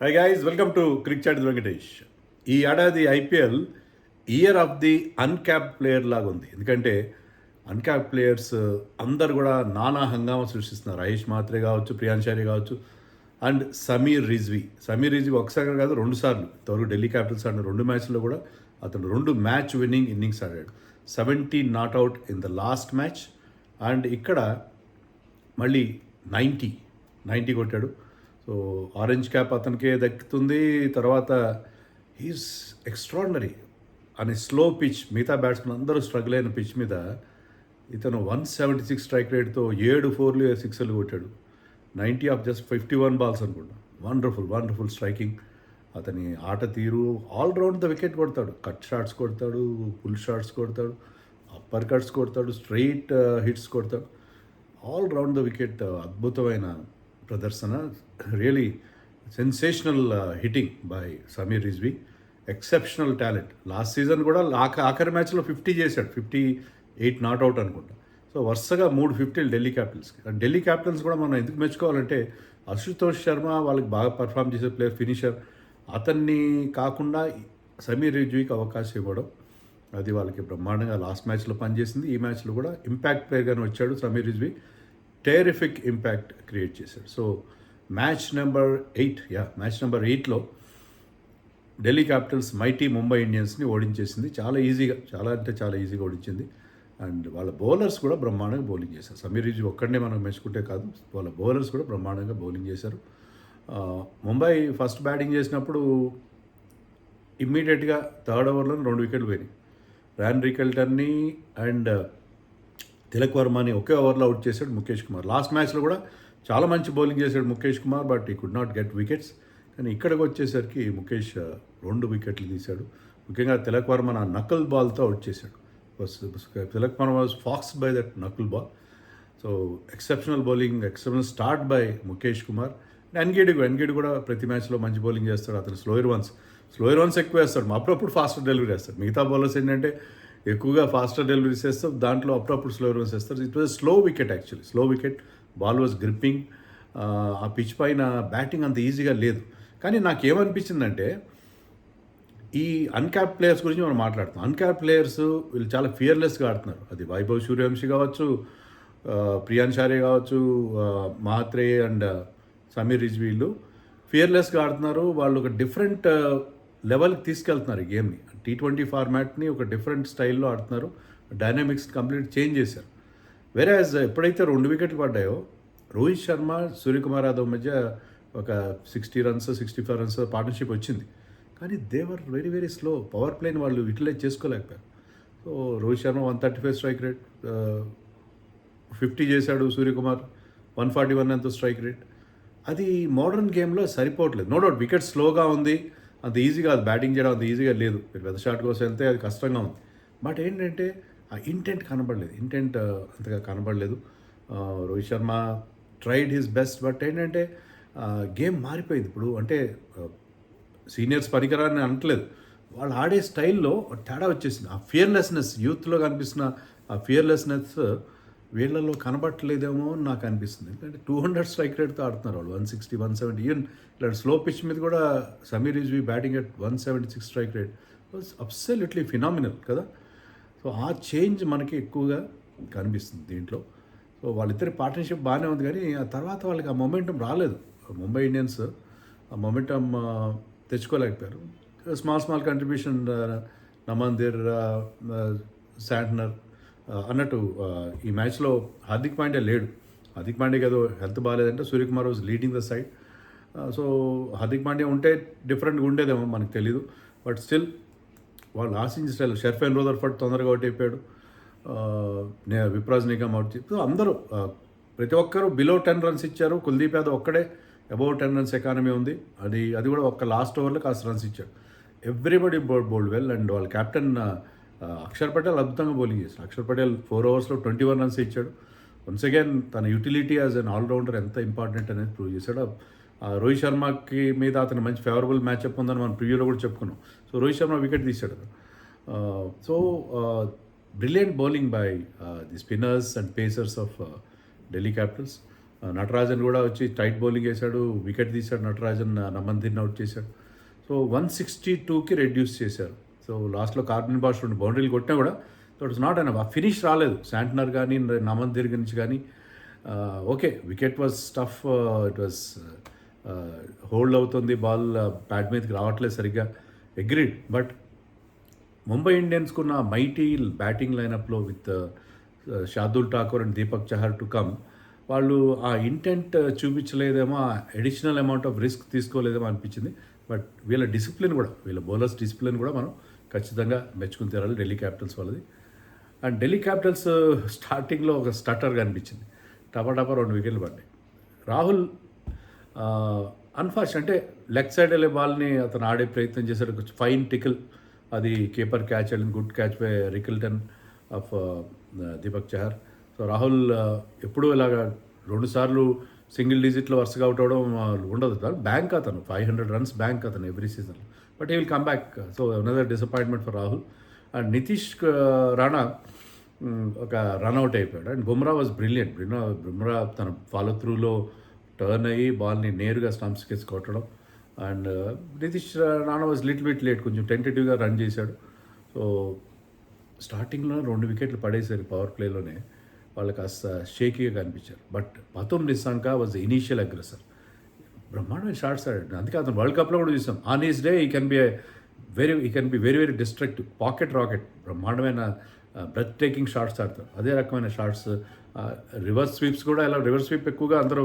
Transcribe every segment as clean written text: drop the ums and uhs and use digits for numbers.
High guys, welcome to crick chat Venkatesh. ఈ ఏడాది IPL year of the uncap player లాగా ఉంది. ఎందుకంటే అన్క్యాప్ ప్లేయర్స్ అందరు కూడా నానా హంగామా సృష్టిస్తున్నారు. ఆయుష్ మాత్రే కావచ్చు, ప్రియాంశారి కావచ్చు, అండ్ సమీర్ రిజ్వీ ఒకసారి కాదు, రెండు సార్లు ఇంతవరకు ఢిల్లీ క్యాపిటల్స్ ఆడిన రెండు మ్యాచ్లో కూడా అతను రెండు మ్యాచ్ విన్నింగ్ ఇన్నింగ్స్ ఆడాడు. 17 not out in the last match. And ఇక్కడ మళ్ళీ 90 కొట్టాడు. సో ఆరెంజ్ క్యాప్ అతనికే దక్కుతుంది. తర్వాత హీస్ ఎక్స్ట్రాడినరీ అని స్లో పిచ్, మిగతా బ్యాట్స్మెన్ అందరూ స్ట్రగుల్ అయిన పిచ్ మీద ఇతను 176 స్ట్రైక్ రేట్తో 7 4లు 6లు కొట్టాడు. 90 ఆఫ్ జస్ట్ 51 బాల్స్ అనుకుంటా. Wonderful striking. అతని ఆట తీరు ఆల్రౌండ్ ద వికెట్ కొడతాడు. కట్ షాట్స్ కొడతాడు, పుల్ షాట్స్ కొడతాడు, అప్పర్ కట్స్ కొడతాడు, స్ట్రైట్ హిట్స్ కొడతాడు. ఆల్ రౌండ్ ద వికెట్ అద్భుతమైన ప్రదర్శన. Really sensational hitting by Sameer Rizvi. Exceptional talent. Last season కూడా ఆఖరి మ్యాచ్లో 50 చేశాడు. 58 నాట్అవుట్ అనుకుంటా. సో వరుసగా 3 50లు ఢిల్లీ క్యాపిటల్స్ కూడా మనం ఎందుకు మెచ్చుకోవాలంటే అశుతోష్ శర్మ వాళ్ళకి బాగా పర్ఫామ్ చేసే ప్లేయర్, ఫినిషర్. అతన్ని కాకుండా సమీర్ రిజ్వీకి అవకాశం ఇవ్వడం, అది వాళ్ళకి బ్రహ్మాండంగా లాస్ట్ మ్యాచ్లో పనిచేసింది. ఈ మ్యాచ్లో కూడా ఇంపాక్ట్ ప్లేయర్గానే వచ్చాడు Sameer Rizvi. Terrific impact create చేశాడు. సో మ్యాచ్ నెంబర్ 8లో ఢిల్లీ క్యాపిటల్స్ మైటీ ముంబై ఇండియన్స్ని ఓడించేసింది. చాలా ఈజీగా ఓడించింది. అండ్ వాళ్ళ బౌలర్స్ కూడా బ్రహ్మాండంగా బౌలింగ్ చేశారు. సమీర్ రిజ్వీ ఒక్కడనే మనం మెచ్చుకుంటే కాదు, వాళ్ళ బౌలర్స్ కూడా బ్రహ్మాండంగా బౌలింగ్ చేశారు. ముంబై ఫస్ట్ బ్యాటింగ్ చేసినప్పుడు ఇమ్మీడియట్గా థర్డ్ ఓవర్లో 2 వికెట్లు పోయినాయి. ర్యాన్ రికెల్టన్ని అండ్ తిలక్ వర్మని ఒకే ఓవర్లో అవుట్ చేశాడు ముఖేష్ కుమార్. లాస్ట్ మ్యాచ్లో కూడా చాలా మంచి బౌలింగ్ చేశాడు ముఖేష్ కుమార్, బట్ ఈ కుడ్ నాట్ గెట్ వికెట్స్. కానీ ఇక్కడికి వచ్చేసరికి ముఖేష్ 2 వికెట్లు తీశాడు. ముఖ్యంగా తిలక్ వర్మ నా నకల్ బాల్తో అవుట్ చేశాడు. Tilak Varma was foxed by that knuckle ball. So exceptional bowling, exceptional start by Mukesh Kumar. Ngidi కూడా ప్రతి మ్యాచ్లో మంచి బౌలింగ్ చేస్తాడు. అతను స్లోయర్ వన్స్ ఎక్కువ వేస్తాడు, అప్పుడప్పుడు ఫాస్టర్ డెలివరీ చేస్తాడు. మిగతా బౌలర్స్ ఏంటంటే ఎక్కువగా ఫాస్టర్ డెలివరీస్ వేస్తాం, దాంట్లో అప్పుడప్పుడు స్లోయర్ వన్స్ వేస్తారు. It was slow wicket. Ball was gripping. ఆ పిచ్ పైన బ్యాటింగ్ అంత ఈజీగా లేదు. కానీ నాకేమనిపించిందంటే ఈ అన్క్యాప్ ప్లేయర్స్ గురించి మనం మాట్లాడుతాం. అన్క్యాప్ ప్లేయర్స్ వీళ్ళు చాలా ఫియర్లెస్గా ఆడుతున్నారు. అది వైభవ్ సూర్యవంశీ కావచ్చు, ప్రియాంశారే కావచ్చు, మహాత్రే అండ్ సమీర్ రిజ్వీ, వీళ్ళు ఫియర్లెస్గా ఆడుతున్నారు. వాళ్ళు ఒక డిఫరెంట్ లెవెల్కి తీసుకెళ్తున్నారు ఈ గేమ్ని. T20 ఫార్మాట్ని ఒక డిఫరెంట్ స్టైల్లో ఆడుతున్నారు. డైనామిక్స్ కంప్లీట్ చేంజ్ చేశారు. వేరేజ్ ఎప్పుడైతే 2 వికెట్లు పడ్డాయో రోహిత్ శర్మ, సూర్యకుమార్ యాదవ్ మధ్య ఒక 60 రన్స్ 65 రన్స్ పార్ట్నర్షిప్ వచ్చింది. కానీ దేవర్ వెరీ స్లో. పవర్ ప్లేని వాళ్ళు యూటిలైజ్ చేసుకోలేకపోయారు. So Rohit Sharma 135 strike rate, 50 చేశాడు. సూర్యకుమార్ 141 ఎంతో స్ట్రైక్ రేట్. అది మోడర్న్ గేమ్లో సరిపోవట్లేదు. నో డౌట్ వికెట్ స్లోగా ఉంది, అంత ఈజీగా అది బ్యాటింగ్ చేయడం అంత ఈజీగా లేదు. మీరు పెద్ద షాట్ కోసం వెళ్తే అది కష్టంగా ఉంది. బట్ ఏంటంటే ఆ ఇంటెంట్ అంతగా కనబడలేదు. Rohit Sharma tried his best, but ఏంటంటే గేమ్ మారిపోయింది ఇప్పుడు. అంటే సీనియర్స్ పనికిరాని అనట్లేదు, వాళ్ళు ఆడే స్టైల్లో తేడా వచ్చేసింది. ఆ ఫియర్లెస్నెస్, యూత్లో కనిపిస్తున్న ఆ ఫియర్లెస్నెస్ వీళ్ళలో కనబట్టలేదేమో అని నాకు అనిపిస్తుంది. ఎందుకంటే 200 స్ట్రైక్ రేట్తో ఆడుతున్నారు వాళ్ళు. 160 170. ఈవెన్ ఇలాంటి స్లో పిచ్ మీద కూడా Sameer Rizvi batting at 176 strike rate was absolutely phenomenal కదా. సో ఆ చేంజ్ మనకి ఎక్కువగా కనిపిస్తుంది దీంట్లో. సో వాళ్ళిద్దరి పార్ట్నర్షిప్ బాగానే ఉంది, కానీ ఆ తర్వాత వాళ్ళకి ఆ మొమెంటం రాలేదు. ముంబై ఇండియన్స్ ఆ మొమెంటం తెచ్చుకోలేకపోయారు. స్మాల్ కంట్రిబ్యూషన్ నమందిర్, శాంట్నర్ అన్నట్టు ఈ మ్యాచ్లో హార్దిక్ పాండ్యా లేడు. హార్దిక్ పాండ్యాకి ఏదో హెల్త్ బాగాలేదంటే Suryakumar was leading the side. So Hardik Pandya ఉంటే డిఫరెంట్గా ఉండేదేమో మనకు తెలీదు. బట్ స్టిల్ వాళ్ళు ఆశించిన స్టైల్. షెర్ఫెన్ రూదర్ఫర్డ్ తొందరగా అవుట్ అయిపోయాడు. విప్రాజ్ నిగమ్ అవుట్. సో అందరూ ప్రతి ఒక్కరూ బిలో 10 రన్స్ ఇచ్చారు. కుల్దీప్ యాదవ్ ఒక్కడే అబౌవ్ 10 రన్స్ ఎకానమీ ఉంది. అది కూడా ఒక్క లాస్ట్ ఓవర్లో కాస్త రన్స్ ఇచ్చాడు. Everybody bowled well. అండ్ వాళ్ళ కెప్టెన్ అక్షర్ పటేల్ అద్భుతంగా బౌలింగ్ చేశాడు. అక్షర్ పటేల్ 4 ఓవర్స్లో 21 రన్స్ ఇచ్చాడు. వన్స్ అగైన్ తన యూటిలిటీ యాజ్ అన్ ఆల్రౌండర్ ఎంత ఇంపార్టెంట్ అనేది ప్రూవ్ చేశాడు. రోహిత్ శర్మకి మీద అతను మంచి ఫేవరబుల్ మ్యాచ్అప్ ఉందని మనం ప్రివ్యూలో కూడా చెప్పుకున్నాం. సో రోహిత్ శర్మ వికెట్ తీశాడు. So brilliant bowling by the spinners and pacers of Delhi Capitals. Natarajan కూడా వచ్చి టైట్ బౌలింగ్ వేశాడు, వికెట్ తీశాడు నటరాజన్, నమందిని అవుట్ చేశాడు. సో 162కి రెడ్యూస్ చేశారు. సో లాస్ట్లో కార్బన్ బాష్ 2 బౌండరీలు కొట్టినా కూడా so it's not an finish రాలేదు శాంట్నర్ కానీ నమందిర్ నుంచి కానీ. Okay, wicket was tough, it was hold అవుతుంది బాల్, బ్యాట్ మీదకి రావట్లేదు సరిగ్గా, అగ్రీడ్. బట్ ముంబై ఇండియన్స్కున్న మైటీ బ్యాటింగ్ లైనప్లో with Shardul Thakur and Deepak Chahar to come, వాళ్ళు ఆ ఇంటెంట్ చూపించలేదేమో, అడిషనల్ అమౌంట్ ఆఫ్ రిస్క్ తీసుకోలేదేమో అనిపించింది. బట్ వీళ్ళ డిసిప్లిన్ కూడా, వీళ్ళ బౌలర్స్ డిసిప్లిన్ కూడా మనం ఖచ్చితంగా మెచ్చుకుని తీరాలి ఢిల్లీ క్యాపిటల్స్ వాళ్ళది. అండ్ ఢిల్లీ క్యాపిటల్స్ స్టార్టింగ్లో ఒక స్టటర్గా అనిపించింది, టపా 2 వికెట్లు పడ్డాయి. రాహుల్ అన్ఫార్చునేట్, అంటే లెగ్ సైడ్ వెళ్ళే బాల్ని అతను ఆడే ప్రయత్నం చేశాడు, ఫైన్ టికిల్, అది keeper catch and good catch by Rickelton of Deepak Chahar. So Rahul ఎప్పుడూ ఇలాగా 2 సార్లు సింగిల్ డిజిట్లో వరుసగా అవుట్ అవడం ఉండదు. బ్యాంక్ అతను 500 రన్స్ బ్యాంక్ అతను every season. But he will come back. So another disappointment for Rahul. And Nitish Rana ఒక రన్అట్ అయిపోయాడు. And Bumrah was brilliant. Bumrah తన ఫాలో త్రూలో టర్న్ అయ్యి బాల్ని నేరుగా స్టంప్స్కి కొట్టడం. And Nitish Rana was little bit late, కొంచెం టెంటేటివ్గా రన్ చేశాడు. సో స్టార్టింగ్లో 2 వికెట్లు పడేశారు పవర్ ప్లేలోనే, వాళ్ళు కాస్త షేకీగా కనిపించారు. But Pathum Nissanka was initial aggressor, బ్రహ్మాండమైన షాట్స్ ఆడాడు. అందుకే అతను వరల్డ్ కప్లో కూడా చూసాం. ఆన్ ఈస్ డే ఈ can be very very destructive, pocket rocket, బ్రహ్మాండమైన బ్రెత్ టేకింగ్ షాట్స్ ఆడతారు. అదే రకమైన షాట్స్, రివర్స్ స్వీప్స్ కూడా. ఇలా రివర్స్ స్వీప్ ఎక్కువగా అందరూ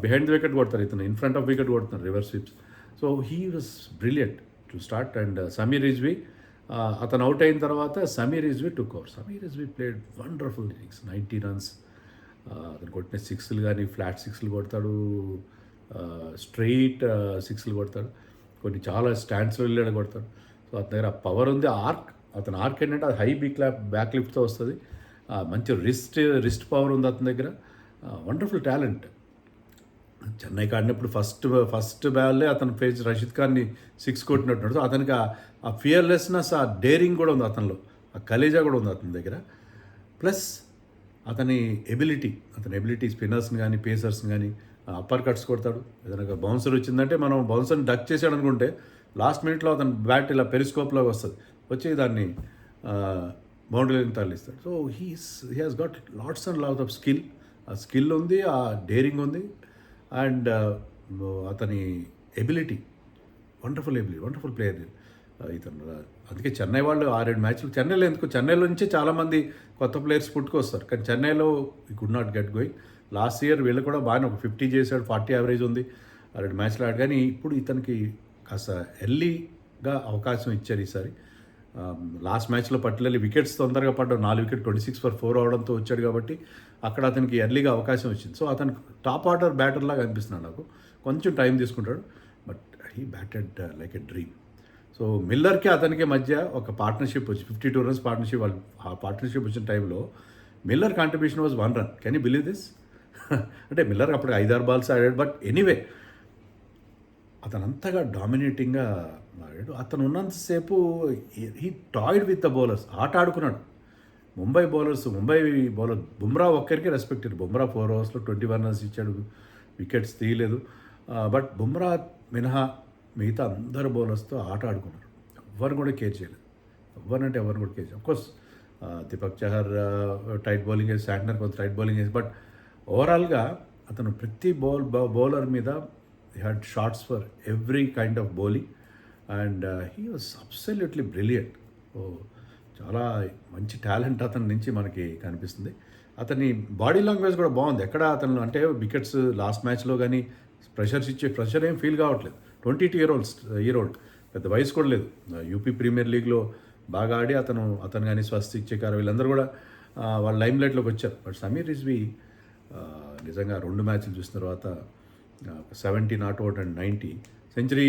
బిహైండ్ ది వికెట్ కొడతారు, ఇతను ఇన్ ఫ్రంట్ ఆఫ్ వికెట్ కొడుతున్నారు reverse sweeps. So he was brilliant to start. And Sameer Rizvi, అతను అవుట్ అయిన తర్వాత Sameer Rizvi took over. Sameer Rizvi played wonderful innings, 90 runs. అతను కొట్టిన 6లు కానీ ఫ్లాట్ 6లు కొడతాడు, స్ట్రెయిట్ 6లు కొడతాడు, కొన్ని చాలా స్టాండ్స్లో వెళ్ళాడు కొడతాడు. సో అతని దగ్గర పవర్ ఉంది. అతని ఆర్క్ ఏంటంటే అది హై బ్యాక్ లిఫ్ట్తో వస్తుంది. మంచి రిస్ట్ పవర్ ఉంది అతని దగ్గర. Wonderful talent. చెన్నైకి ఆడినప్పుడు ఫస్ట్ బాల్లే అతను ఫేస్ రషీద్ ఖాన్ని 6 కొట్టినట్టున్నాడు. సో అతనికి ఆ ఫియర్లెస్నెస్, ఆ డేరింగ్ కూడా ఉంది అతనిలో, ఆ కలేజా కూడా ఉంది అతని దగ్గర. ప్లస్ అతని ఎబిలిటీ స్పిన్నర్స్ని కానీ పేసర్స్ని కానీ అప్పర్ కట్స్ కొడతాడు. ఏదైనా బౌన్సర్ వచ్చిందంటే మనం బౌన్సర్ని డక్ చేసాడు అనుకుంటే లాస్ట్ మినిట్లో అతను బ్యాట్ ఇలా పెరిస్కోప్లాగా వస్తుంది, వచ్చి దాన్ని బౌండరీని తరలిస్తాడు. So he has got lots and lots of skill. ఆ స్కిల్ ఉంది, ఆ డేరింగ్ ఉంది. అండ్ అతని ఎబిలిటీ, వండర్ఫుల్ ప్లేయర్ ఇతను. అందుకే చెన్నై వాళ్ళు 6-7 మ్యాచ్లు చెన్నైలో చెన్నైలో నుంచి చాలామంది కొత్త ప్లేయర్స్ పుట్టుకొస్తారు, కానీ చెన్నైలో ఈ could not get going. Last year వీళ్ళు కూడా బాగానే ఒక 50 చేశాడు, 40 యావరేజ్ ఉంది 2 మ్యాచ్లు ఆడు. కానీ ఇప్పుడు ఇతనికి కాస్త ఎర్లీగా అవకాశం ఇచ్చారు ఈసారి. లాస్ట్ మ్యాచ్లో పర్టికులర్లీ వికెట్స్ తొందరగా పడ్డాడు, 4 వికెట్ 26 for 4 అవడంతో వచ్చాడు కాబట్టి అక్కడ అతనికి ఎర్లీగా అవకాశం వచ్చింది. సో అతనికి టాప్ ఆర్డర్ బ్యాటర్లాగా అనిపిస్తున్నాడు నాకు. కొంచెం టైం తీసుకుంటాడు, but he batted like a dream. So మిల్లర్కి అతనికి మధ్య ఒక పార్ట్నర్షిప్ వచ్చి 52 రన్స్ పార్ట్నర్షిప్, వాళ్ళు ఆ పార్ట్నర్షిప్ వచ్చిన టైంలో Miller contribution was 1 run. Can you believe this? అంటే మిల్లర్ అప్పుడు 5-6 balls ఆడాడు, బట్ ఎనీవే అతను అంతగా డామినేటింగ్గా ఆడాడు. అతను ఉన్నంతసేపు హీ టాయిడ్ విత్ ద బౌలర్స్, ఆట ఆడుకున్నాడు. ముంబై బౌలర్ బుమ్రా ఒక్కరికి రెస్పెక్ట్ ఇవ్వరు. బుమ్రా 4 ఓవర్స్లో 21 runs ఇచ్చాడు, వికెట్స్ తీయలేదు. బట్ బుమ్రా మినహా మిగతా అందరు బౌలర్స్తో ఆట ఆడుకున్నారు. ఎవరు కూడా కేర్ చేయలేదు, ఎవరిని కూడా కేర్ చేయలేదు. Of course Deepak Chahar tight bowling వేసి, శాంట్నర్ కొంత టైట్ బౌలింగ్ వేసి, బట్ ఓవరాల్గా అతను ప్రతి బౌలర్ మీద he had shots for every kind of bowling and he was absolutely brilliant. So చాలా మంచి టాలెంట్ అతని నుంచి మనకి కనిపిస్తుంది. అతని బాడీ లాంగ్వేజ్ కూడా బాగుంది. ఎక్కడ అతను అంటే వికెట్స్ లాస్ట్ మ్యాచ్లో కానీ ప్రెషర్ ఏం ఫీల్ కావట్లేదు. 22 year old, పెద్ద వయసు కూడా లేదు. యూపీ ప్రీమియర్ లీగ్లో బాగా ఆడి అతను కానీ స్వస్తిక్ చికార్ వీళ్ళందరూ కూడా వాళ్ళ లైమ్ లైట్లోకి వచ్చారు. బట్ సమీర్ రిజ్వీ నిజంగా 2 మ్యాచ్లు చూసిన తర్వాత 70 నాట్ అవుట్ అండ్ 90 సెంచరీ,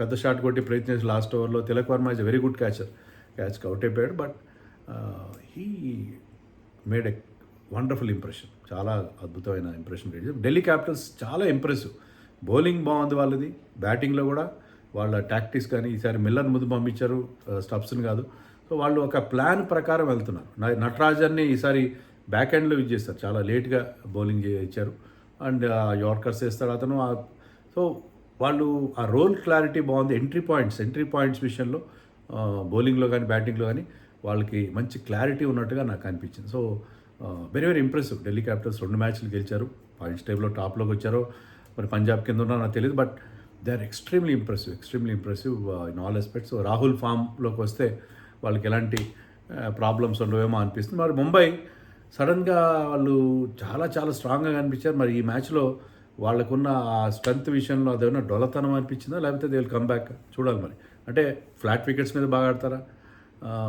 పెద్ద షాట్ కొట్టి ప్రయత్నించి లాస్ట్ ఓవర్లో Tilak Varma is a very good క్యాచ్కి అవుట్ అయిపోయాడు. But he made a wonderful impression, చాలా అద్భుతమైన ఇంప్రెషన్ క్రియేట్ చేశారు. ఢిల్లీ క్యాపిటల్స్ చాలా ఇంప్రెసివ్, బౌలింగ్ బాగుంది వాళ్ళది, బ్యాటింగ్లో కూడా వాళ్ళ టాక్టిక్స్ కానీ ఈసారి మిల్లర్ ముందు పంపించారు, స్టబ్స్ని కాదు. సో వాళ్ళు ఒక ప్లాన్ ప్రకారం వెళ్తున్నారు. నటరాజన్ని ఈసారి బ్యాక్ ఎండ్లో యూజ్ చేస్తారు, చాలా లేట్గా బౌలింగ్ ఇచ్చారు. అండ్ యార్కర్స్ వేస్తాడు అతను. సో వాళ్ళు ఆ రోల్ క్లారిటీ బాగుంది. ఎంట్రీ పాయింట్స్ విషయంలో బౌలింగ్లో కానీ బ్యాటింగ్లో కానీ వాళ్ళకి మంచి క్లారిటీ ఉన్నట్టుగా నాకు అనిపించింది. So very very impressive. Delhi Capitals 2 మ్యాచ్లు గెలిచారు, పాయింట్స్ టేబుల్లో టాప్లోకి వచ్చారో మరి పంజాబ్ కింద ఉన్నా నాకు తెలియదు, but they are extremely impressive in all aspects. Rahul ఫామ్లోకి వస్తే వాళ్ళకి ఎలాంటి ప్రాబ్లమ్స్ ఉండవేమో అనిపిస్తుంది. మరి ముంబై సడన్గా వాళ్ళు చాలా చాలా స్ట్రాంగ్గా కనిపించారు. మరి ఈ మ్యాచ్లో వాళ్ళకున్న ఆ స్ట్రెంత్ విషయంలో అదేమన్నా డొలతనం అనిపించిందా, లేకపోతే దే విల్ కమ్ బ్యాక్ చూడాలి. మరి అంటే ఫ్లాట్ వికెట్స్ మీద బాగా ఆడతారా,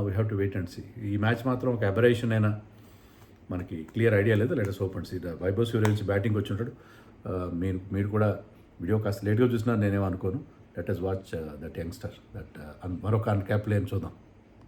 we have to wait and see. ఈ మ్యాచ్ మాత్రం ఒక అబరేషన్ అయినా మనకి క్లియర్ ఐడియా లేదు. Let us hope and see. Vaibhav Suryavanshi batting వచ్చి ఉంటాడు. మీరు కూడా వీడియో కాస్త లేట్గా చూసినా నేనేమో అనుకోను. Let us watch that youngster, that మరొక అన్క్యాప్ ప్లేయర్ని చూద్దాం.